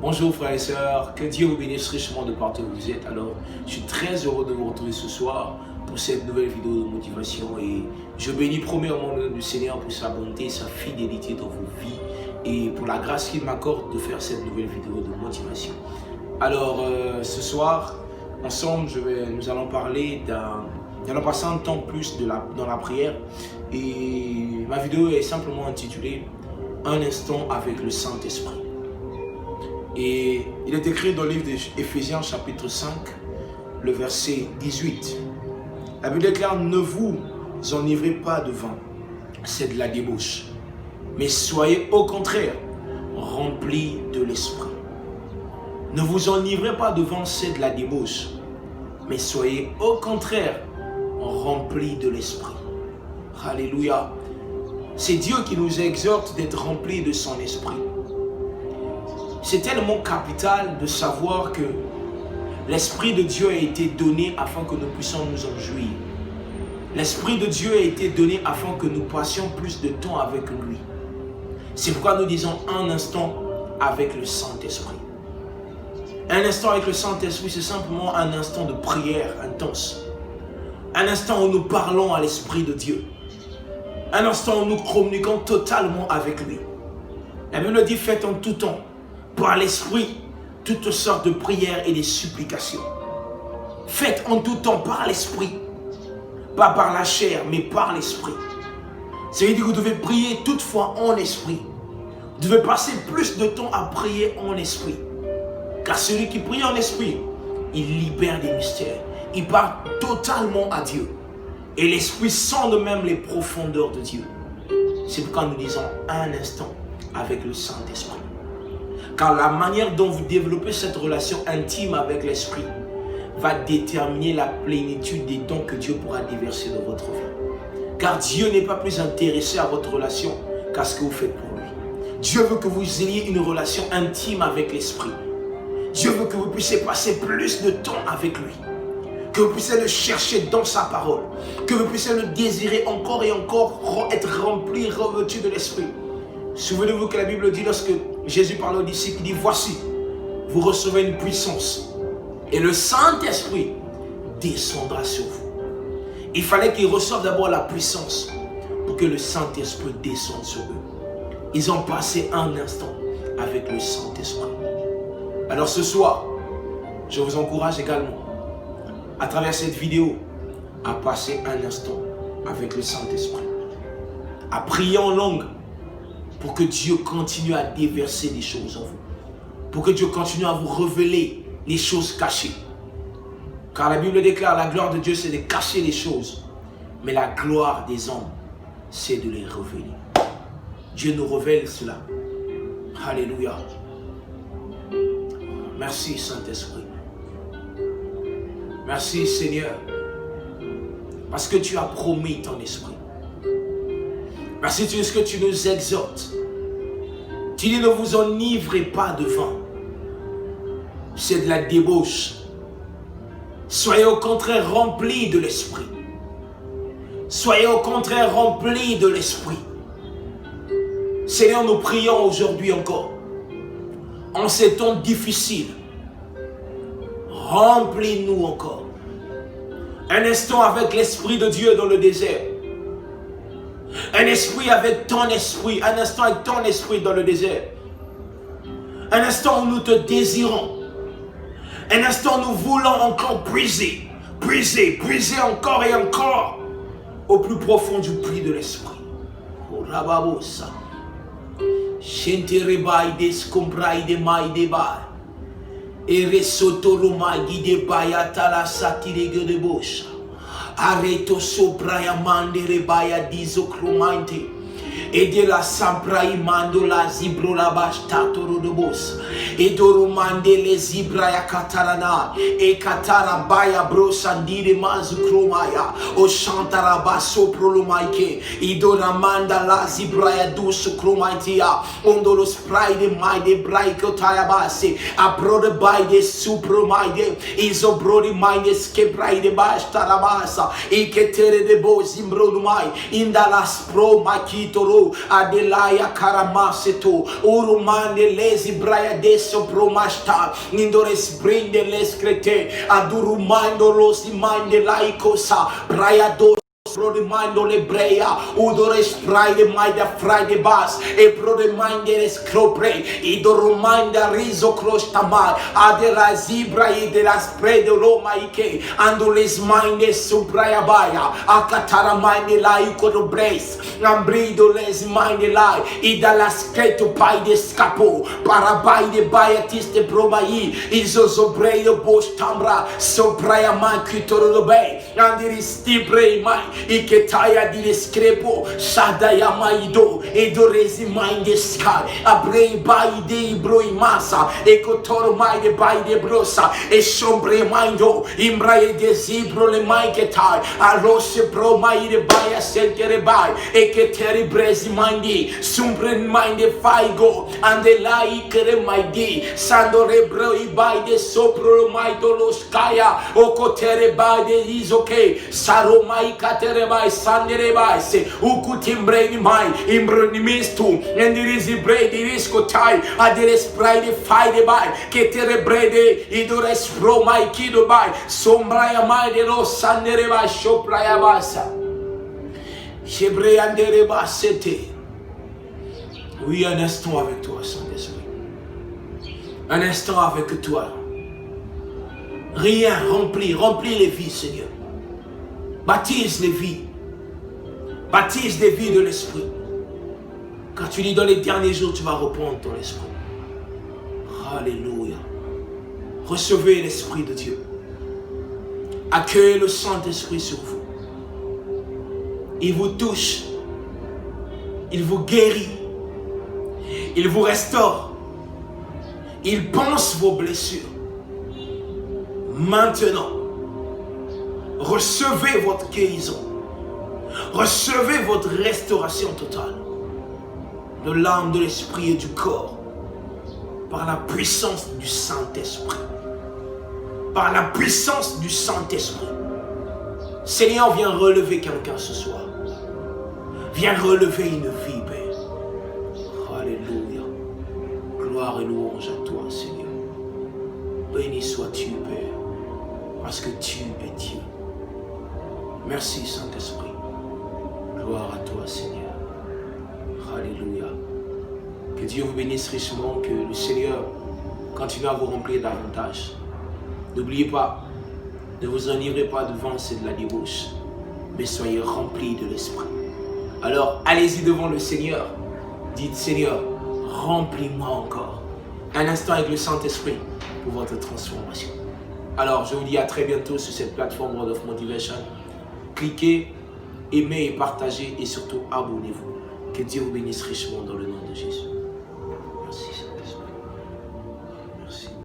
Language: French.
Bonjour frères et sœurs, que Dieu vous bénisse richement de partout où vous êtes. Alors, je suis très heureux de vous retrouver ce soir pour cette nouvelle vidéo de motivation et je bénis premièrement le Seigneur pour sa bonté, sa fidélité dans vos vies et pour la grâce qu'il m'accorde de faire cette nouvelle vidéo de motivation. Alors, ce soir, ensemble, nous allons parler nous allons passer un temps plus dans la prière et ma vidéo est simplement intitulée « Un instant avec le Saint-Esprit ». Et il est écrit dans le livre d'Éphésiens chapitre 5, le verset 18. La Bible déclare « Ne vous enivrez pas de vin, c'est de la débauche, mais soyez au contraire remplis de l'Esprit. » Ne vous enivrez pas de vin, c'est de la débauche, mais soyez au contraire remplis de l'Esprit. Alléluia. C'est Dieu qui nous exhorte d'être remplis de son Esprit. C'est tellement capital de savoir que l'Esprit de Dieu a été donné afin que nous puissions nous en jouir. L'Esprit de Dieu a été donné afin que nous passions plus de temps avec lui. C'est pourquoi nous disons un instant avec le Saint-Esprit. Un instant avec le Saint-Esprit, c'est simplement un instant de prière intense. Un instant où nous parlons à l'Esprit de Dieu. Un instant où nous communiquons totalement avec lui. La Bible dit, faites en tout temps, par l'Esprit, toutes sortes de prières et de supplications. Faites en tout temps par l'Esprit. Pas par la chair, mais par l'Esprit. C'est-à-dire que vous devez prier toutefois en Esprit. Vous devez passer plus de temps à prier en Esprit. Car celui qui prie en Esprit, il libère des mystères. Il parle totalement à Dieu. Et l'Esprit sonde même les profondeurs de Dieu. C'est pourquoi nous disons un instant avec le Saint-Esprit. Car la manière dont vous développez cette relation intime avec l'Esprit va déterminer la plénitude des dons que Dieu pourra déverser dans votre vie. Car Dieu n'est pas plus intéressé à votre relation qu'à ce que vous faites pour lui. Dieu veut que vous ayez une relation intime avec l'Esprit. Dieu veut que vous puissiez passer plus de temps avec lui. Que vous puissiez le chercher dans sa parole. Que vous puissiez le désirer encore et encore, être rempli, revêtu de l'Esprit. Souvenez-vous que la Bible dit lorsque Jésus parle aux disciples, il dit « Voici, vous recevez une puissance et le Saint-Esprit descendra sur vous. » Il fallait qu'ils reçoivent d'abord la puissance pour que le Saint-Esprit descende sur eux. Ils ont passé un instant avec le Saint-Esprit. Alors ce soir, je vous encourage également, à travers cette vidéo, à passer un instant avec le Saint-Esprit. À prier en langue, pour que Dieu continue à déverser des choses en vous. Pour que Dieu continue à vous révéler les choses cachées. Car la Bible déclare, la gloire de Dieu, c'est de cacher les choses. Mais la gloire des hommes, c'est de les révéler. Dieu nous révèle cela. Alléluia. Merci Saint-Esprit. Merci Seigneur. Parce que tu as promis ton esprit. Merci de ce que tu nous exhortes. Tu dis ne vous enivrez pas de vin. C'est de la débauche. Soyez au contraire remplis de l'esprit. Soyez au contraire remplis de l'esprit. Seigneur, nous prions aujourd'hui encore. En ces temps difficiles, remplis-nous encore. Un instant avec l'Esprit de Dieu dans le désert. Un esprit avec ton esprit, un instant avec ton esprit dans le désert. Un instant où nous te désirons. Un instant où nous voulons encore puiser encore et encore au plus profond du puits de l'esprit. Oh Rababosa. Shenterebai descombrai de mai de ba. Eresotolomai de bayatala satirege de bosha. Areto sobraya mandere baya dizokromante. Et de la samprai mando la zibro la bashtatoro de bos. Et doromande le zibraya katarana. Et katara baya brosandire mazu kromaya. O chantara baso prolomaike. Et doramanda la zibraya dusu kromaitia. Ondolo spray de mai de braiko tayabase. Apro de bay de supromaide. Iso brodi mai de skebrai de bashtarabasa. E ketere de bo zimbro lumai. Indalas pro makito ro Braido, Adelaya Karamaseto, Urumande Lezi Braiadeso Promashta, Nindores Brinde Lescrete, Adurumando Losimande Laikosa, Braiado. Prodemando le breia, udores praide maida fride bas, e prodemande scropre, idorumanda riso crostamai, adela zibra e della sprede roma ike, andules minde subraia baia, acatara minde laico do brace, ambrido les minde lai, e dalla screto pai de scapo, parabai de baiatiste promai, isosobreio bostambra, sopraia man kitoro do bei, andiristi brei mai, Iketaya di descrepo, Shadaya maido, Edorezi minde sky, Abrei bai de broi massa, Ekotoro mai de bai de brosa, E sombre maido, Imbrae de zibro le mai ketai, Arose pro mai de bai a sentere bai, Eketeri brezi mindi, Sumbre minde faigo, Andelai kere maidi, Sandore broi bai de sopro mai dolos kaya, Okotere bai de isoke, Saro mai katere bai sandere bai se ukutimbre ni mai imbroni mistu endirizi bredi risco tai adere spray de fai bai che tere brede idores pro mai kido bai sombra mai de lo sandere bai sopra ya basa chebre andere basete. Oui, un instant avec toi, Saint-Esprit. Un instant avec toi. Rien, remplis les vies, Seigneur. Baptise les vies. Baptise les vies de l'Esprit. Quand tu dis dans les derniers jours, tu vas reprendre ton esprit. Alléluia. Recevez l'Esprit de Dieu. Accueillez le Saint-Esprit sur vous. Il vous touche. Il vous guérit. Il vous restaure. Il pense vos blessures. Maintenant, recevez votre guérison. Recevez votre restauration totale de l'âme, de l'esprit et du corps par la puissance du Saint-Esprit. Par la puissance du Saint-Esprit. Seigneur, viens relever quelqu'un ce soir. Viens relever une vie, Père. Alléluia. Gloire et louange à toi, Seigneur. Béni sois-tu, Père, parce que tu es Dieu. Merci, Saint-Esprit. Gloire à toi, Seigneur. Alléluia. Que Dieu vous bénisse richement, que le Seigneur continue à vous remplir davantage. N'oubliez pas, ne vous enivrez pas du vin, c'est de la débauche, mais soyez remplis de l'Esprit. Alors, allez-y devant le Seigneur. Dites, Seigneur, remplis-moi encore. Un instant avec le Saint-Esprit pour votre transformation. Alors, je vous dis à très bientôt sur cette plateforme Word of Motivation. Cliquez, aimez et partagez et surtout abonnez-vous. Que Dieu vous bénisse richement dans le nom de Jésus.